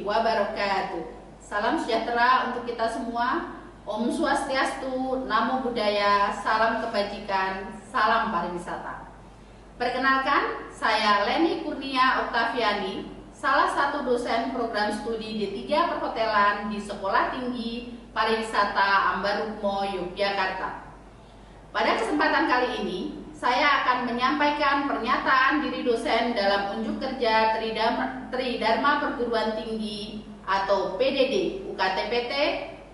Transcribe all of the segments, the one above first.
wabarakatuh. Salam sejahtera untuk kita semua. Om Swastiastu, Namo Buddhaya, salam kebajikan, salam pariwisata. Perkenalkan, saya Leni Kurnia Oktaviani, salah satu dosen program studi D3 Perhotelan di Sekolah Tinggi Pariwisata Ambarukmo, Yogyakarta. Pada kesempatan kali ini, saya akan menyampaikan pernyataan diri dosen dalam unjuk kerja Tridharma Perguruan Tinggi atau PDD UKTPT,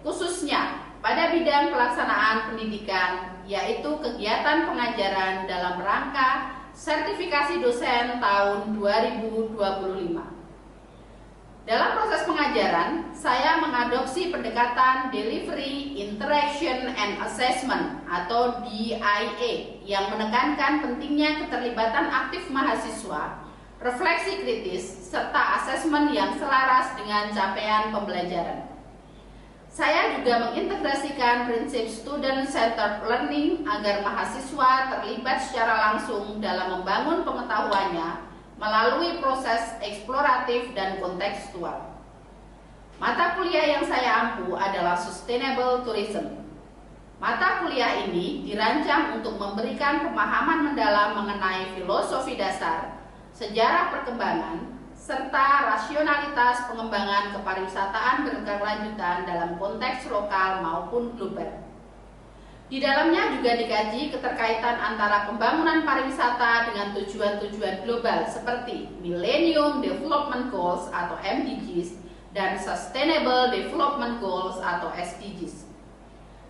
khususnya pada bidang pelaksanaan pendidikan, yaitu kegiatan pengajaran dalam rangka sertifikasi dosen tahun 2025. Dalam proses pengajaran, saya mengadopsi pendekatan Delivery, Interaction, and Assessment atau DIA yang menekankan pentingnya keterlibatan aktif mahasiswa, refleksi kritis, serta asesmen yang selaras dengan capaian pembelajaran. Saya juga mengintegrasikan prinsip student-centered learning agar mahasiswa terlibat secara langsung dalam membangun pengetahuannya melalui proses eksploratif dan kontekstual. Mata kuliah yang saya ampu adalah Sustainable Tourism. Mata kuliah ini dirancang untuk memberikan pemahaman mendalam mengenai filosofi dasar, sejarah perkembangan, serta rasionalitas pengembangan kepariwisataan berkelanjutan dalam konteks lokal maupun global. Di dalamnya juga dikaji keterkaitan antara pembangunan pariwisata dengan tujuan-tujuan global seperti Millennium Development Goals atau MDGs dan Sustainable Development Goals atau SDGs.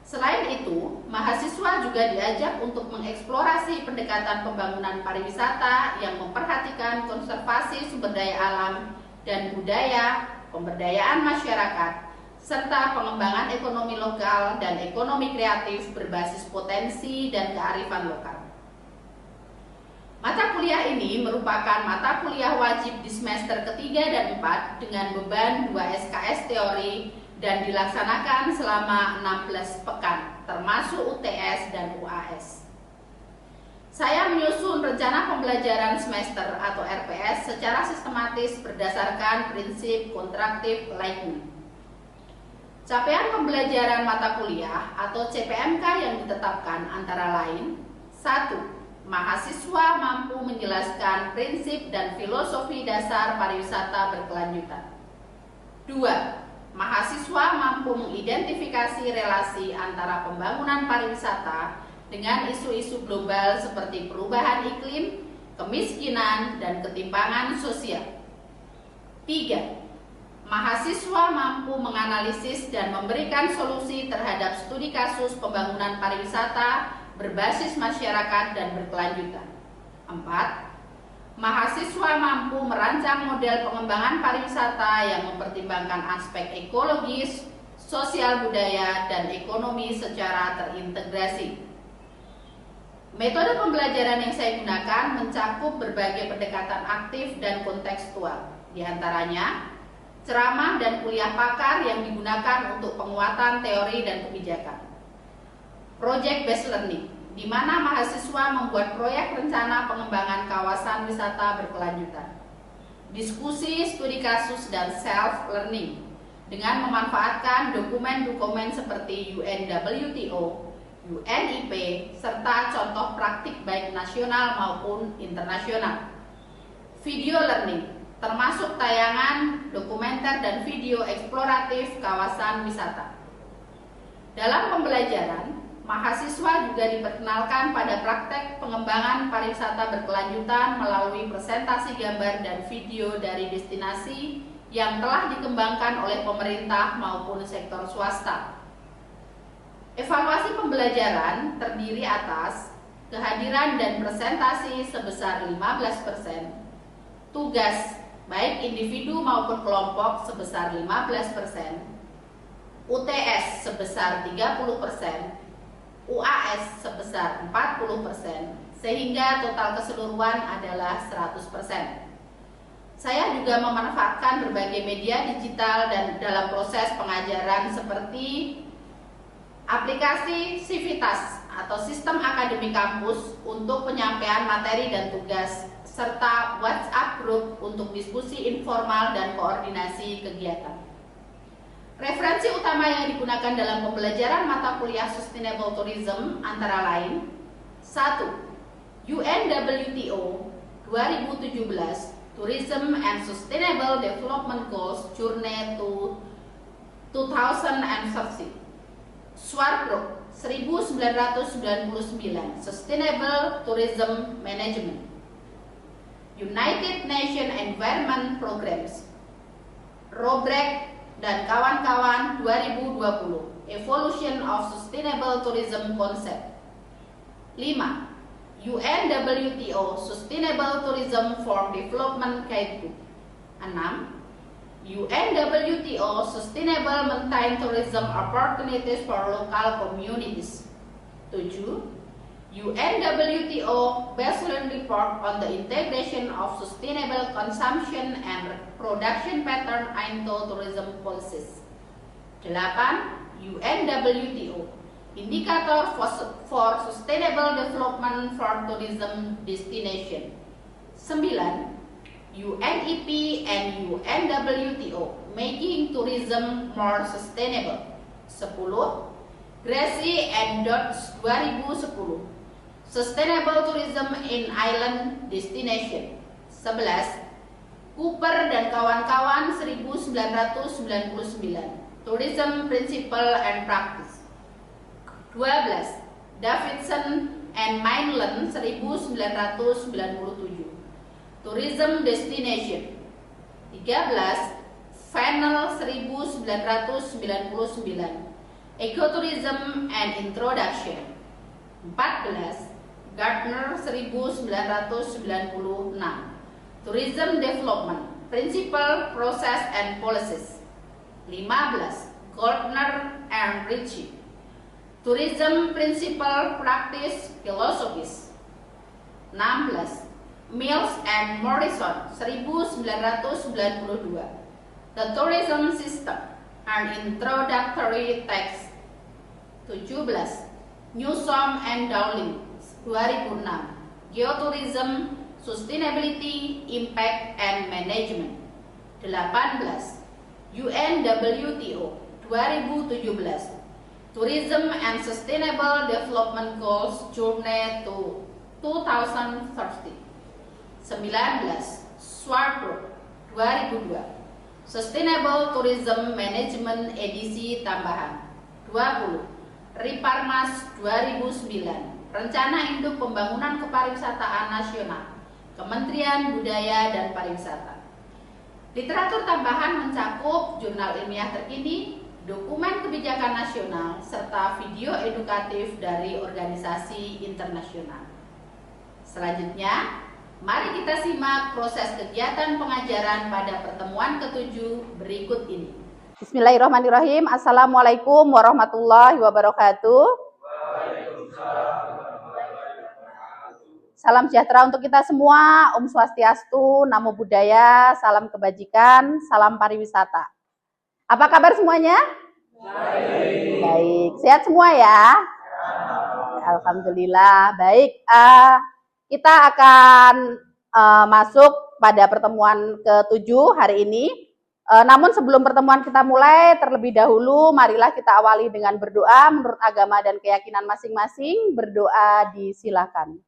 Selain itu, mahasiswa juga diajak untuk mengeksplorasi pendekatan pembangunan pariwisata yang memperhatikan konservasi sumber daya alam dan budaya, pemberdayaan masyarakat, serta pengembangan ekonomi lokal dan ekonomi kreatif berbasis potensi dan kearifan lokal. Mata kuliah ini merupakan mata kuliah wajib di semester ketiga dan 4 dengan beban 2 SKS teori dan dilaksanakan selama 16 pekan, termasuk UTS dan UAS. Saya menyusun rencana pembelajaran semester atau RPS secara sistematis berdasarkan prinsip kontraktif alignment. Capaian pembelajaran mata kuliah atau CPMK yang ditetapkan antara lain: 1. Mahasiswa mampu menjelaskan prinsip dan filosofi dasar pariwisata berkelanjutan. 2. Mahasiswa mampu mengidentifikasi relasi antara pembangunan pariwisata dengan isu-isu global seperti perubahan iklim, kemiskinan, dan ketimpangan sosial. 3. Mahasiswa mampu menganalisis dan memberikan solusi terhadap studi kasus pembangunan pariwisata berbasis masyarakat dan berkelanjutan. 4. Mahasiswa mampu merancang model pengembangan pariwisata yang mempertimbangkan aspek ekologis, sosial budaya, dan ekonomi secara terintegrasi. Metode pembelajaran yang saya gunakan mencakup berbagai pendekatan aktif dan kontekstual, di antaranya ceramah dan kuliah pakar yang digunakan untuk penguatan teori dan kebijakan. Project based learning, di mana mahasiswa membuat proyek rencana pengembangan kawasan wisata berkelanjutan. Diskusi, studi kasus, dan self learning dengan memanfaatkan dokumen-dokumen seperti UNWTO, UNIP, serta contoh praktik baik nasional maupun internasional. Video learning, termasuk tayangan, dokumenter, dan video eksploratif kawasan wisata. Dalam pembelajaran, mahasiswa juga diperkenalkan pada praktek pengembangan pariwisata berkelanjutan melalui presentasi gambar dan video dari destinasi yang telah dikembangkan oleh pemerintah maupun sektor swasta. Evaluasi pembelajaran terdiri atas kehadiran dan presentasi sebesar 15%, tugas baik individu maupun kelompok sebesar 15%, UTS sebesar 30%, UAS sebesar 40%, sehingga total keseluruhan adalah 100%. Saya juga memanfaatkan berbagai media digital dan dalam proses pengajaran seperti aplikasi Civitas atau sistem akademik kampus untuk penyampaian materi dan tugas serta WhatsApp group untuk diskusi informal dan koordinasi kegiatan. Referensi utama yang digunakan dalam pembelajaran mata kuliah Sustainable Tourism antara lain 1. UNWTO 2017 Tourism and Sustainable Development Goals Journey to 2030. Swartbrook 1999 Sustainable Tourism Management. United Nations Environment Programs. Robrek dan kawan-kawan 2020 Evolution of Sustainable Tourism Concept. 5. UNWTO Sustainable Tourism for Development Guidebook. 6. UNWTO Sustainable Mountain Tourism Opportunities for Local Communities. 7. UNWTO Baseline Report on the Integration of Sustainable Consumption and Production Pattern into Tourism Policies. 8. UNWTO Indicator for Sustainable Development for Tourism Destination. 9. UNEP and UNWTO Making Tourism More Sustainable. 10. Gracie and Dodds 2010 Sustainable Tourism in Island Destination. 11. Cooper dan kawan-kawan 1999 Tourism Principle and Practice. 12. Davidson and Mainland 1997 Tourism Destination. 13. Fennell 1999 Ecotourism and Introduction. 14. Gardner 1996 Tourism Development Principle, Process and Policies. 15. Gardner and Ritchie Tourism Principle, Practice, Philosophies. 16. Mills and Morrison 1992 The Tourism System, an Introductory Text. 17. Newsom and Dowling 2006 Geotourism, Sustainability, Impact and Management. 18. UNWTO 2017 Tourism and Sustainable Development Goals Journey to 2030. 19. Swartbrook 2002 Sustainable Tourism Management edisi tambahan. 20. Riparmas 2009 Rencana Induk Pembangunan Kepariwisataan Nasional Kementerian Budaya dan Pariwisata. Literatur tambahan mencakup jurnal ilmiah terkini, dokumen kebijakan nasional, serta video edukatif dari organisasi internasional. Selanjutnya, mari kita simak proses kegiatan pengajaran pada pertemuan ke-7 berikut ini. Bismillahirrahmanirrahim. Assalamualaikum warahmatullahi wabarakatuh. Salam sejahtera untuk kita semua. Om Swastiastu, Namo Buddhaya, salam kebajikan, salam pariwisata. Apa kabar semuanya? Baik. Baik, sehat semua ya? Alhamdulillah. Baik, kita akan masuk pada pertemuan ke-7 hari ini. Namun sebelum pertemuan kita mulai, terlebih dahulu marilah kita awali dengan berdoa menurut agama dan keyakinan masing-masing. Berdoa disilakan.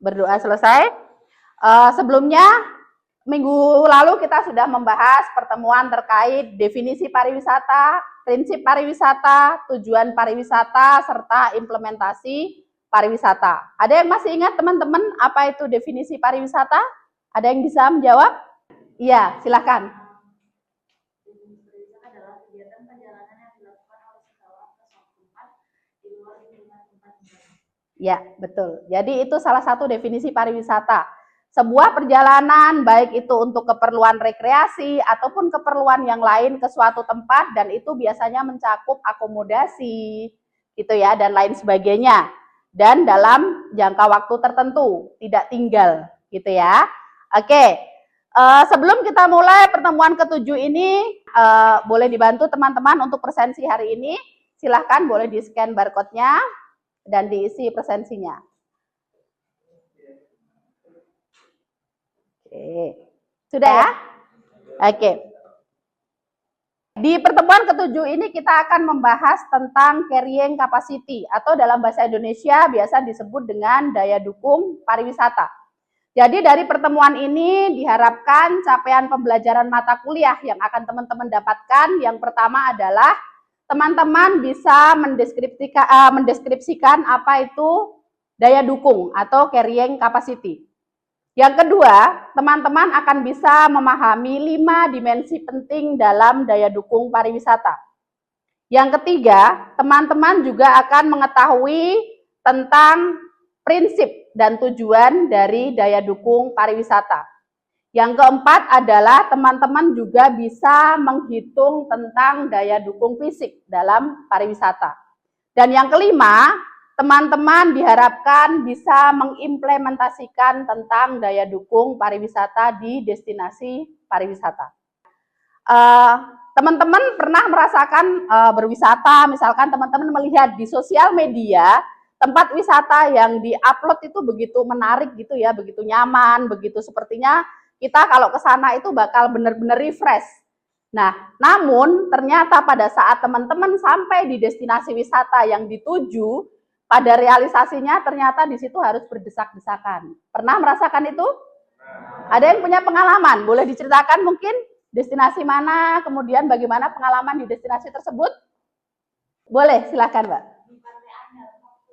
Berdoa selesai. Sebelumnya, minggu lalu kita sudah membahas pertemuan terkait definisi pariwisata, prinsip pariwisata, tujuan pariwisata, serta implementasi pariwisata. Ada yang masih ingat teman-teman apa itu definisi pariwisata? Ada yang bisa menjawab? Iya, silakan. Definisi pariwisata adalah kegiatan perjalanan yang dilakukan oleh seseorang ke suatu tempat di luar lingkungan tempat tinggal. Ya, betul. Jadi itu salah satu definisi pariwisata. Sebuah perjalanan baik itu untuk keperluan rekreasi ataupun keperluan yang lain ke suatu tempat, dan itu biasanya mencakup akomodasi gitu ya dan lain sebagainya, dan dalam jangka waktu tertentu, tidak tinggal gitu ya. Oke, sebelum kita mulai pertemuan ke-7 ini, boleh dibantu teman-teman untuk presensi hari ini. Silahkan boleh di-scan barcode-nya dan diisi presensinya. Oke. Sudah ya? Oke. Di pertemuan ke-7 ini kita akan membahas tentang carrying capacity atau dalam bahasa Indonesia biasa disebut dengan daya dukung pariwisata. Jadi dari pertemuan ini diharapkan capaian pembelajaran mata kuliah yang akan teman-teman dapatkan yang pertama adalah teman-teman bisa mendeskripsikan apa itu daya dukung atau carrying capacity. Yang kedua, teman-teman akan bisa memahami 5 dimensi penting dalam daya dukung pariwisata. Yang ketiga, teman-teman juga akan mengetahui tentang prinsip dan tujuan dari daya dukung pariwisata. Yang keempat adalah teman-teman juga bisa menghitung tentang daya dukung fisik dalam pariwisata. Dan yang kelima, teman-teman diharapkan bisa mengimplementasikan tentang daya dukung pariwisata di destinasi pariwisata. Teman-teman pernah merasakan berwisata, misalkan teman-teman melihat di sosial media tempat wisata yang di-upload itu begitu menarik gitu ya, begitu nyaman, begitu sepertinya kita kalau ke sana itu bakal benar-benar refresh. Nah, namun ternyata pada saat teman-teman sampai di destinasi wisata yang dituju, pada realisasinya ternyata di situ harus berdesak-desakan. Pernah merasakan itu? Ada yang punya pengalaman? Boleh diceritakan mungkin destinasi mana, kemudian bagaimana pengalaman di destinasi tersebut? Boleh, silakan Mbak.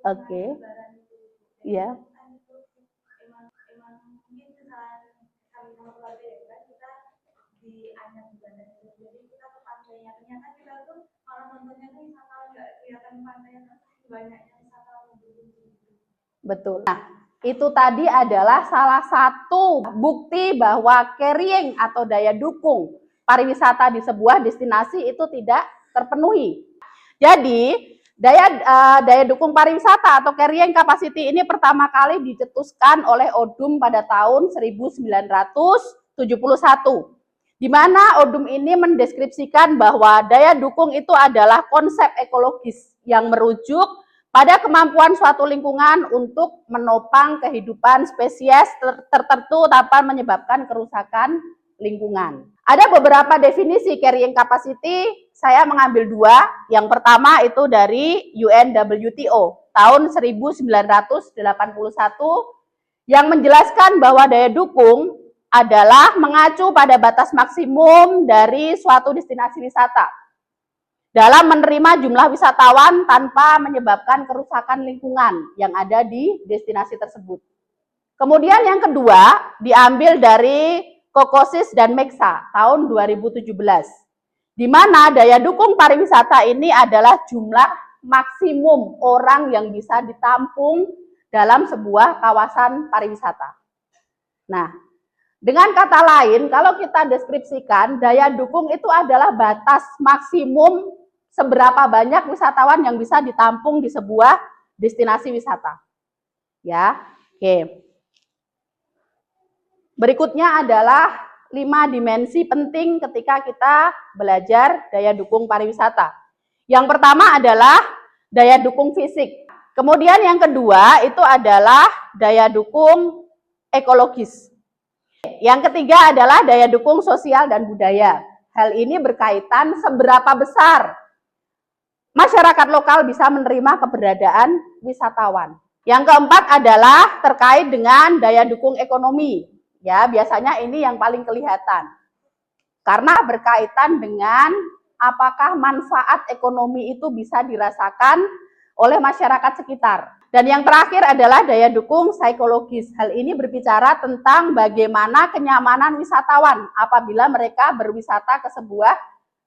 Oke. Iya. Betul. Nah, itu tadi adalah salah satu bukti bahwa carrying atau daya dukung pariwisata di sebuah destinasi itu tidak terpenuhi. Jadi, daya dukung pariwisata atau carrying capacity ini pertama kali dicetuskan oleh ODUM pada tahun 1971. Di mana ODUM ini mendeskripsikan bahwa daya dukung itu adalah konsep ekologis yang merujuk pada kemampuan suatu lingkungan untuk menopang kehidupan spesies tertentu tanpa menyebabkan kerusakan lingkungan. Ada beberapa definisi carrying capacity, saya mengambil 2. Yang pertama itu dari UNWTO tahun 1981 yang menjelaskan bahwa daya dukung adalah mengacu pada batas maksimum dari suatu destinasi wisata dalam menerima jumlah wisatawan tanpa menyebabkan kerusakan lingkungan yang ada di destinasi tersebut. Kemudian yang kedua diambil dari Kokosis dan Meksa tahun 2017, di mana daya dukung pariwisata ini adalah jumlah maksimum orang yang bisa ditampung dalam sebuah kawasan pariwisata. Nah, dengan kata lain, kalau kita deskripsikan, daya dukung itu adalah batas maksimum seberapa banyak wisatawan yang bisa ditampung di sebuah destinasi wisata. Ya, oke. Berikutnya adalah 5 dimensi penting ketika kita belajar daya dukung pariwisata. Yang pertama adalah daya dukung fisik. Kemudian yang kedua itu adalah daya dukung ekologis. Yang ketiga adalah daya dukung sosial dan budaya. Hal ini berkaitan seberapa besar masyarakat lokal bisa menerima keberadaan wisatawan. Yang keempat adalah terkait dengan daya dukung ekonomi. Ya, biasanya ini yang paling kelihatan. Karena berkaitan dengan apakah manfaat ekonomi itu bisa dirasakan oleh masyarakat sekitar. Dan yang terakhir adalah daya dukung psikologis. Hal ini berbicara tentang bagaimana kenyamanan wisatawan apabila mereka berwisata ke sebuah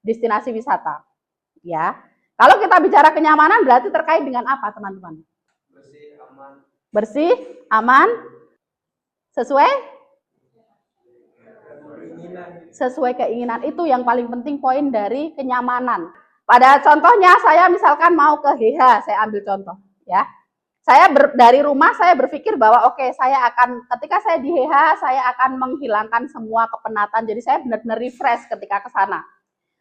destinasi wisata. Ya. Kalau kita bicara kenyamanan berarti terkait dengan apa, teman-teman? Bersih, aman. Bersih, aman, sesuai keinginan. Itu yang paling penting poin dari kenyamanan. Pada contohnya saya misalkan mau ke HH, saya ambil contoh ya. Saya dari rumah saya berpikir bahwa oke, saya akan ketika saya di HH saya akan menghilangkan semua kepenatan. Jadi saya benar-benar refresh ketika ke sana.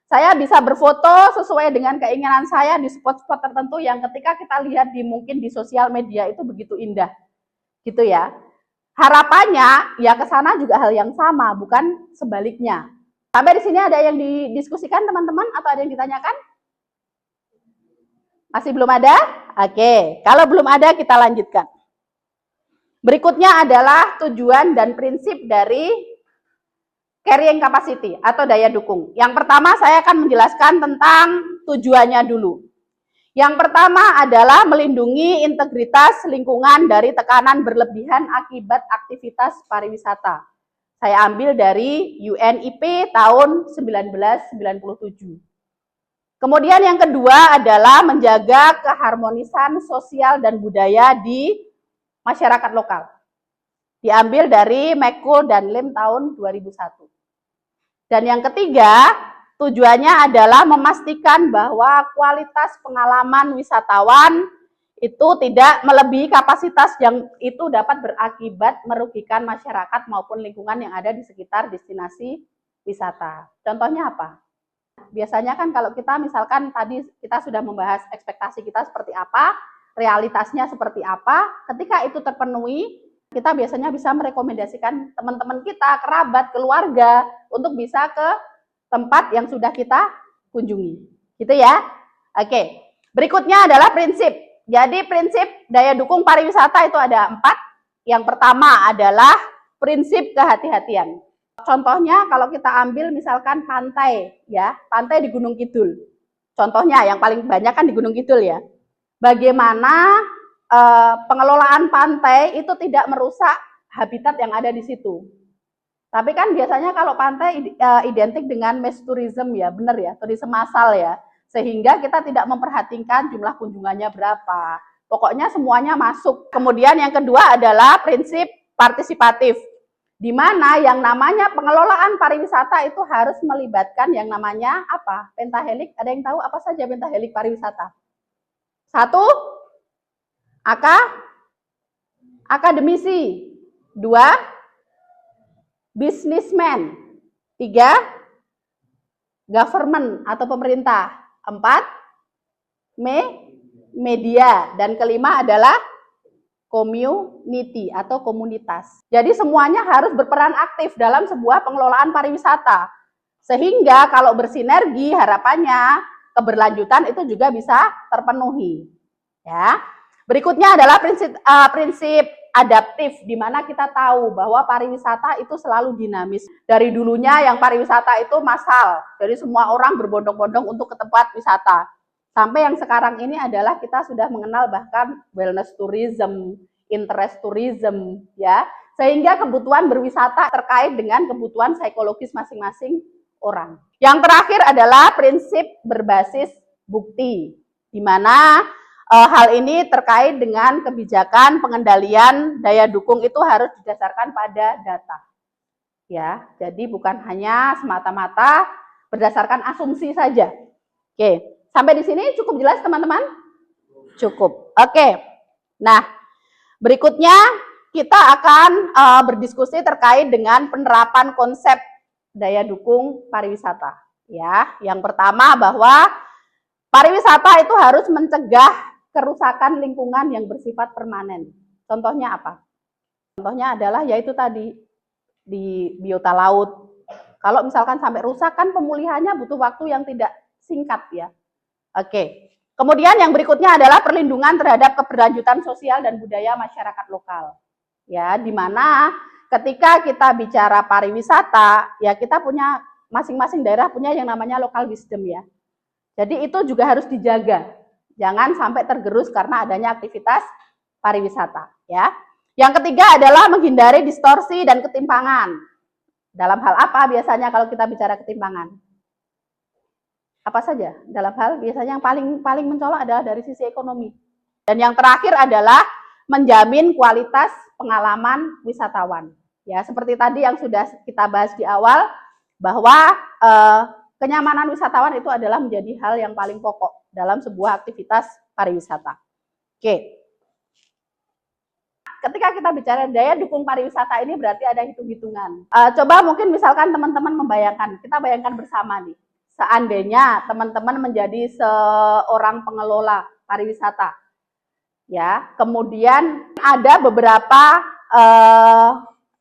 Saya bisa berfoto sesuai dengan keinginan saya di spot-spot tertentu yang ketika kita lihat mungkin di sosial media itu begitu indah, gitu ya. Harapannya ya ke sana juga hal yang sama, bukan sebaliknya. Sampai di sini ada yang didiskusikan teman-teman atau ada yang ditanyakan? Masih belum ada? Oke, kalau belum ada kita lanjutkan. Berikutnya adalah tujuan dan prinsip dari carrying capacity atau daya dukung. Yang pertama saya akan menjelaskan tentang tujuannya dulu. Yang pertama adalah melindungi integritas lingkungan dari tekanan berlebihan akibat aktivitas pariwisata. Saya ambil dari UNIP tahun 1997. Kemudian yang kedua adalah menjaga keharmonisan sosial dan budaya di masyarakat lokal. Diambil dari McCool dan Lim tahun 2001. Dan yang ketiga, tujuannya adalah memastikan bahwa kualitas pengalaman wisatawan itu tidak melebihi kapasitas yang itu dapat berakibat merugikan masyarakat maupun lingkungan yang ada di sekitar destinasi wisata. Contohnya apa? Biasanya kan kalau kita misalkan tadi kita sudah membahas ekspektasi kita seperti apa, realitasnya seperti apa, ketika itu terpenuhi, kita biasanya bisa merekomendasikan teman-teman kita, kerabat, keluarga untuk bisa ke tempat yang sudah kita kunjungi. Gitu ya. Oke. Berikutnya adalah prinsip. Jadi prinsip daya dukung pariwisata itu ada 4. Yang pertama adalah prinsip kehati-hatian. Contohnya kalau kita ambil misalkan pantai ya, pantai di Gunung Kidul. Contohnya yang paling banyak kan di Gunung Kidul ya. Bagaimana pengelolaan pantai itu tidak merusak habitat yang ada di situ. Tapi kan biasanya kalau pantai identik dengan mass tourism ya, benar ya, turisme massal ya. Sehingga kita tidak memperhatikan jumlah kunjungannya berapa. Pokoknya semuanya masuk. Kemudian yang kedua adalah prinsip partisipatif. Di mana yang namanya pengelolaan pariwisata itu harus melibatkan yang namanya apa? Pentahelik. Ada yang tahu apa saja pentahelik pariwisata? 1, akademisi. 2, businessman. 3, government atau pemerintah. 4, media. Dan kelima adalah community atau komunitas. Jadi semuanya harus berperan aktif dalam sebuah pengelolaan pariwisata. Sehingga kalau bersinergi harapannya keberlanjutan itu juga bisa terpenuhi. Ya. Berikutnya adalah prinsip adaptif, di mana kita tahu bahwa pariwisata itu selalu dinamis. Dari dulunya yang pariwisata itu massal, jadi semua orang berbondong-bondong untuk ke tempat wisata. Sampai yang sekarang ini adalah kita sudah mengenal bahkan wellness tourism, interest tourism, ya. Sehingga kebutuhan berwisata terkait dengan kebutuhan psikologis masing-masing orang. Yang terakhir adalah prinsip berbasis bukti, di mana hal ini terkait dengan kebijakan pengendalian daya dukung itu harus didasarkan pada data. Ya, jadi bukan hanya semata-mata berdasarkan asumsi saja. Oke, sampai di sini cukup jelas teman-teman? Cukup. Oke. Nah, berikutnya kita akan berdiskusi terkait dengan penerapan konsep daya dukung pariwisata. Ya, yang pertama bahwa pariwisata itu harus mencegah kerusakan lingkungan yang bersifat permanen. Contohnya apa? Contohnya adalah yaitu tadi di biota laut. Kalau misalkan sampai rusak kan pemulihannya butuh waktu yang tidak singkat ya. Oke. Kemudian yang berikutnya adalah perlindungan terhadap keberlanjutan sosial dan budaya masyarakat lokal. Ya, di mana ketika kita bicara pariwisata, ya kita punya masing-masing daerah punya yang namanya local wisdom ya. Jadi itu juga harus dijaga. Jangan sampai tergerus karena adanya aktivitas pariwisata, ya. Yang ketiga adalah menghindari distorsi dan ketimpangan. Dalam hal apa biasanya kalau kita bicara ketimpangan? Apa saja? Dalam hal biasanya yang paling mencolok adalah dari sisi ekonomi. Dan yang terakhir adalah menjamin kualitas pengalaman wisatawan. Ya, seperti tadi yang sudah kita bahas di awal bahwa kenyamanan wisatawan itu adalah menjadi hal yang paling pokok dalam sebuah aktivitas pariwisata. Oke. Ketika kita bicara daya dukung pariwisata ini berarti ada hitung-hitungan. Coba mungkin misalkan teman-teman membayangkan, kita bayangkan bersama nih. seandainya teman-teman menjadi seorang pengelola pariwisata, ya. Kemudian ada beberapa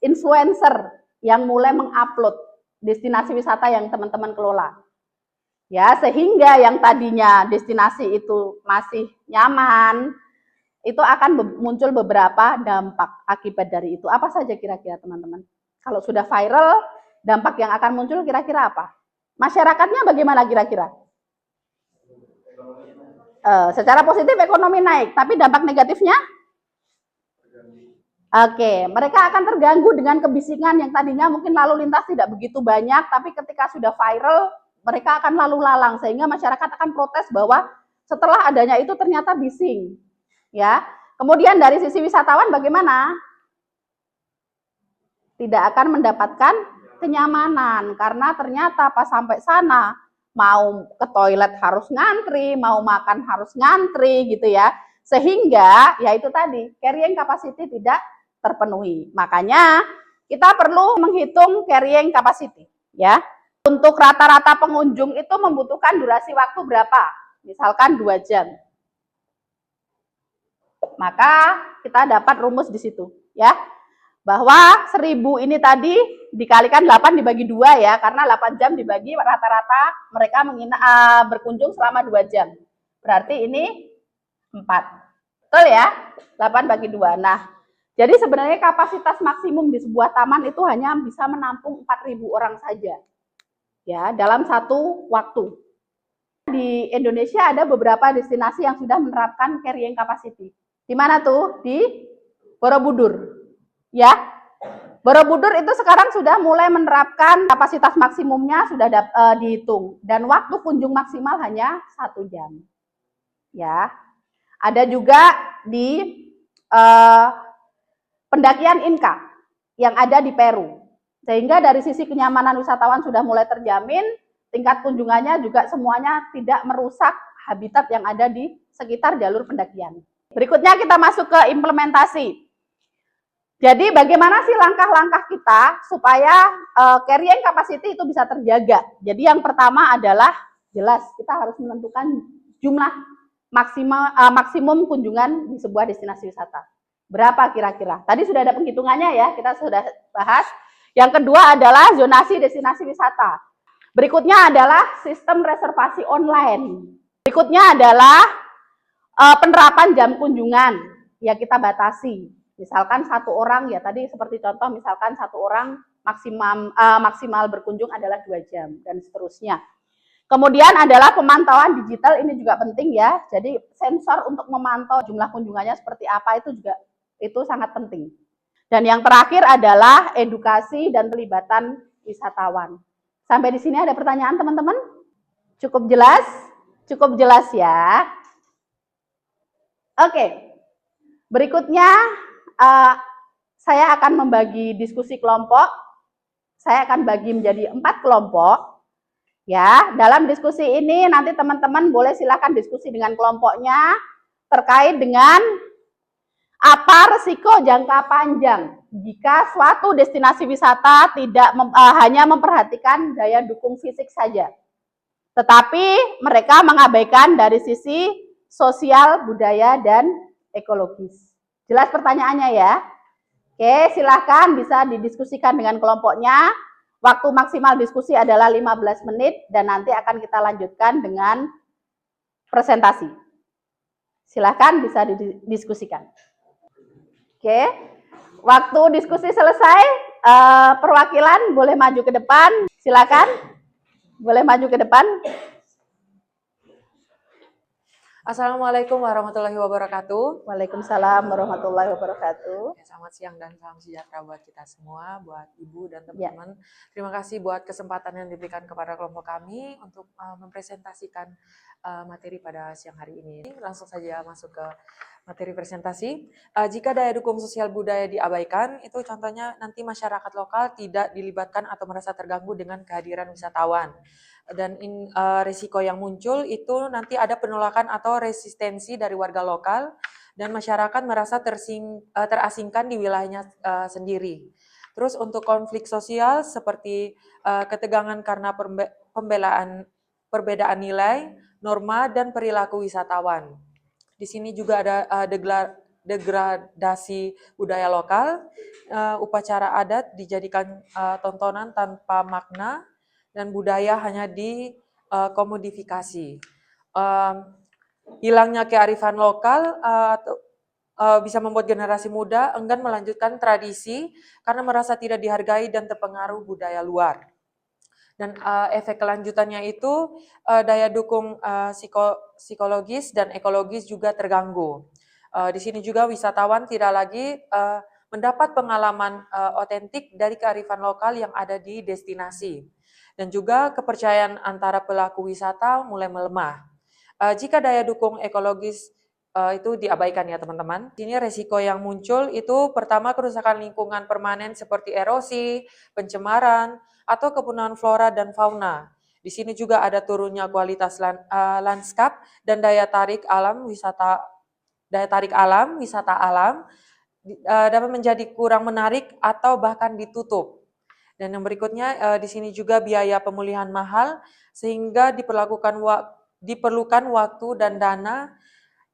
influencer yang mulai mengupload destinasi wisata yang teman-teman kelola. Ya, sehingga yang tadinya destinasi itu masih nyaman, itu akan muncul beberapa dampak akibat dari itu. Apa saja kira-kira teman-teman? Kalau sudah viral, dampak yang akan muncul kira-kira apa? Masyarakatnya bagaimana kira-kira? Secara positif ekonomi naik, tapi dampak negatifnya? Oke, mereka akan terganggu dengan kebisingan yang tadinya mungkin lalu lintas tidak begitu banyak, tapi ketika sudah viral, mereka akan lalu lalang, sehingga masyarakat akan protes bahwa setelah adanya itu ternyata bising. Ya, kemudian dari sisi wisatawan bagaimana? Tidak akan mendapatkan kenyamanan, karena ternyata pas sampai sana, mau ke toilet harus ngantri, mau makan harus ngantri gitu ya. Sehingga ya itu tadi, carrying capacity tidak terpenuhi. Makanya kita perlu menghitung carrying capacity ya. Untuk rata-rata pengunjung itu membutuhkan durasi waktu berapa? Misalkan 2 jam. Maka kita dapat rumus di situ ya. Bahwa 1000 ini tadi dikalikan 8 dibagi 2 ya, karena 8 jam dibagi rata-rata mereka berkunjung selama 2 jam. Berarti ini 4. Betul ya? 8 bagi 2. Nah, jadi sebenarnya kapasitas maksimum di sebuah taman itu hanya bisa menampung 4.000 orang saja. Ya, dalam satu waktu. Di Indonesia ada beberapa destinasi yang sudah menerapkan carrying capacity. Di mana tuh? Di Borobudur. Ya. Borobudur itu sekarang sudah mulai menerapkan kapasitas maksimumnya sudah dihitung, dan waktu kunjung maksimal hanya 1 jam. Ya. Ada juga di pendakian Inca yang ada di Peru. Sehingga dari sisi kenyamanan wisatawan sudah mulai terjamin, tingkat kunjungannya juga semuanya tidak merusak habitat yang ada di sekitar jalur pendakian. Berikutnya kita masuk ke implementasi. Jadi bagaimana sih langkah-langkah kita supaya carrying capacity itu bisa terjaga? Jadi yang pertama adalah jelas kita harus menentukan jumlah maksimum kunjungan di sebuah destinasi wisata. Berapa kira-kira? Tadi sudah ada penghitungannya ya, kita sudah bahas. Yang kedua adalah zonasi destinasi wisata. Berikutnya adalah sistem reservasi online. Berikutnya adalah penerapan jam kunjungan. Ya kita batasi. Misalkan 1 orang ya tadi seperti contoh, misalkan 1 orang maksimal berkunjung adalah 2 jam dan seterusnya. Kemudian adalah pemantauan digital, ini juga penting ya. Jadi sensor untuk memantau jumlah kunjungannya seperti apa itu sangat penting. Dan yang terakhir adalah edukasi dan pelibatan wisatawan. Sampai di sini ada pertanyaan teman-teman? Cukup jelas? Cukup jelas ya. Oke. Berikutnya saya akan membagi diskusi kelompok. Saya akan bagi menjadi 4 kelompok. Ya, dalam diskusi ini nanti teman-teman boleh silakan diskusi dengan kelompoknya terkait dengan apa risiko jangka panjang jika suatu destinasi wisata tidak hanya memperhatikan daya dukung fisik saja, tetapi mereka mengabaikan dari sisi sosial, budaya, dan ekologis. Jelas pertanyaannya ya? Oke, silakan bisa didiskusikan dengan kelompoknya. Waktu maksimal diskusi adalah 15 menit dan nanti akan kita lanjutkan dengan presentasi. Silakan bisa didiskusikan. Oke, waktu diskusi selesai, perwakilan boleh maju ke depan. Silakan, boleh maju ke depan. Assalamualaikum warahmatullahi wabarakatuh. Waalaikumsalam warahmatullahi wabarakatuh. Selamat siang dan salam sejahtera buat kita semua, buat Ibu dan teman-teman. Ya. Terima kasih buat kesempatan yang diberikan kepada kelompok kami untuk mempresentasikan materi pada siang hari ini. Langsung saja masuk ke materi presentasi. Jika daya dukung sosial budaya diabaikan, itu contohnya nanti masyarakat lokal tidak dilibatkan atau merasa terganggu dengan kehadiran wisatawan. Dan risiko yang muncul itu nanti ada penolakan atau resistensi dari warga lokal dan masyarakat merasa terasingkan di wilayahnya sendiri. Terus untuk konflik sosial seperti ketegangan karena pembelaan perbedaan nilai, norma, dan perilaku wisatawan. Di sini juga ada degradasi budaya lokal, upacara adat dijadikan tontonan tanpa makna, dan budaya hanya dikomodifikasi. Hilangnya kearifan lokal bisa membuat generasi muda enggan melanjutkan tradisi karena merasa tidak dihargai dan terpengaruh budaya luar. Dan efek kelanjutannya itu daya dukung psikologis dan ekologis juga terganggu. Di sini juga wisatawan tidak lagi mendapat pengalaman otentik dari kearifan lokal yang ada di destinasi. Dan juga kepercayaan antara pelaku wisata mulai melemah. Jika daya dukung ekologis itu diabaikan ya teman-teman. Ini resiko yang muncul itu pertama kerusakan lingkungan permanen seperti erosi, pencemaran, atau kepunahan flora dan fauna. Di sini juga ada turunnya kualitas lanskap dan daya tarik alam wisata alam dapat menjadi kurang menarik atau bahkan ditutup. Dan yang berikutnya di sini juga biaya pemulihan mahal sehingga diperlukan waktu dan dana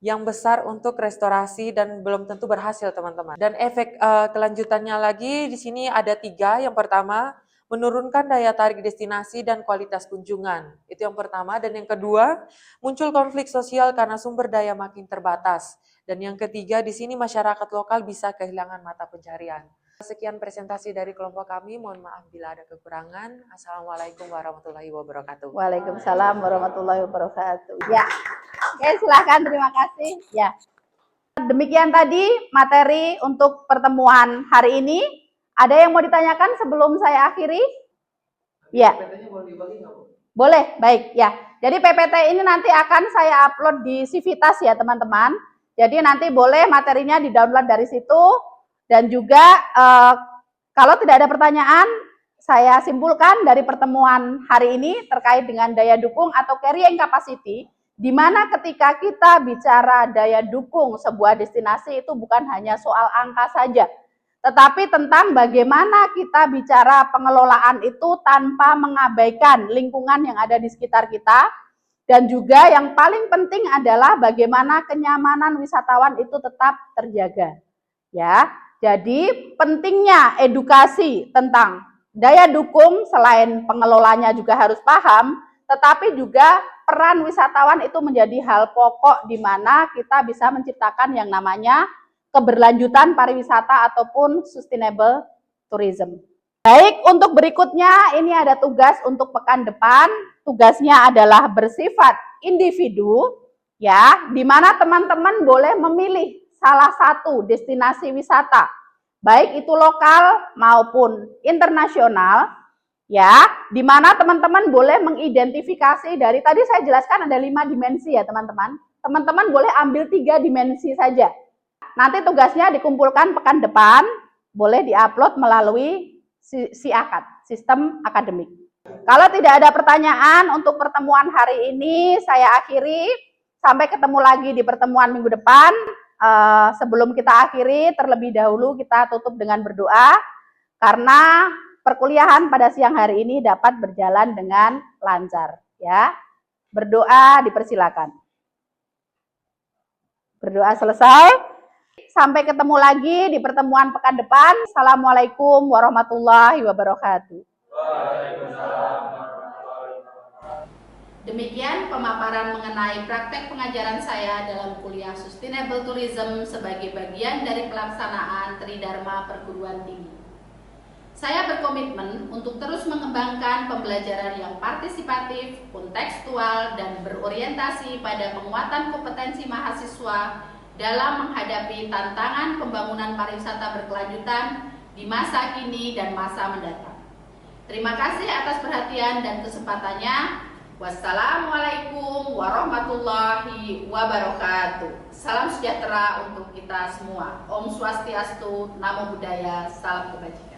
yang besar untuk restorasi dan belum tentu berhasil teman-teman. Dan efek kelanjutannya lagi di sini ada 3. Yang pertama, menurunkan daya tarik destinasi dan kualitas kunjungan. Itu yang pertama. Dan yang kedua, muncul konflik sosial karena sumber daya makin terbatas. Dan yang ketiga, di sini masyarakat lokal bisa kehilangan mata pencarian. Sekian presentasi dari kelompok kami. Mohon maaf bila ada kekurangan. Assalamualaikum warahmatullahi wabarakatuh. Waalaikumsalam warahmatullahi wabarakatuh. Ya, oke, silakan, terima kasih. Ya, demikian tadi materi untuk pertemuan hari ini. Ada yang mau ditanyakan sebelum saya akhiri? Ya. Boleh, baik ya. Jadi PPT ini nanti akan saya upload di Civitas ya teman-teman. Jadi nanti boleh materinya di-download dari situ. Dan juga kalau tidak ada pertanyaan, saya simpulkan dari pertemuan hari ini terkait dengan daya dukung atau carrying capacity, di mana ketika kita bicara daya dukung sebuah destinasi itu bukan hanya soal angka saja, tetapi tentang bagaimana kita bicara pengelolaan itu tanpa mengabaikan lingkungan yang ada di sekitar kita, dan juga yang paling penting adalah bagaimana kenyamanan wisatawan itu tetap terjaga. Ya, jadi pentingnya edukasi tentang daya dukung selain pengelolanya juga harus paham, tetapi juga peran wisatawan itu menjadi hal pokok di mana kita bisa menciptakan yang namanya keberlanjutan pariwisata ataupun sustainable tourism. Baik, untuk berikutnya ini ada tugas untuk pekan depan. Tugasnya adalah bersifat individu, ya, di mana teman-teman boleh memilih salah satu destinasi wisata, baik itu lokal maupun internasional, ya, di mana teman-teman boleh mengidentifikasi dari tadi saya jelaskan ada 5 dimensi ya teman-teman. Teman-teman boleh ambil 3 dimensi saja. Nanti tugasnya dikumpulkan pekan depan, boleh diupload melalui SIAKAD, Sistem Akademik. Kalau tidak ada pertanyaan untuk pertemuan hari ini, saya akhiri. Sampai ketemu lagi di pertemuan minggu depan. Sebelum kita akhiri, terlebih dahulu kita tutup dengan berdoa, karena perkuliahan pada siang hari ini dapat berjalan dengan lancar. Ya, berdoa dipersilakan. Berdoa selesai. Sampai ketemu lagi di pertemuan pekan depan. Assalamualaikum warahmatullahi wabarakatuh. Demikian pemaparan mengenai praktek pengajaran saya dalam kuliah Sustainable Tourism sebagai bagian dari pelaksanaan Tridharma Perguruan Tinggi. Saya berkomitmen untuk terus mengembangkan pembelajaran yang partisipatif, kontekstual, dan berorientasi pada penguatan kompetensi mahasiswa dalam menghadapi tantangan pembangunan pariwisata berkelanjutan di masa kini dan masa mendatang. Terima kasih atas perhatian dan kesempatannya. Wassalamualaikum warahmatullahi wabarakatuh. Salam sejahtera untuk kita semua. Om Swastiastu, Namo Buddhaya, salam kebajikan.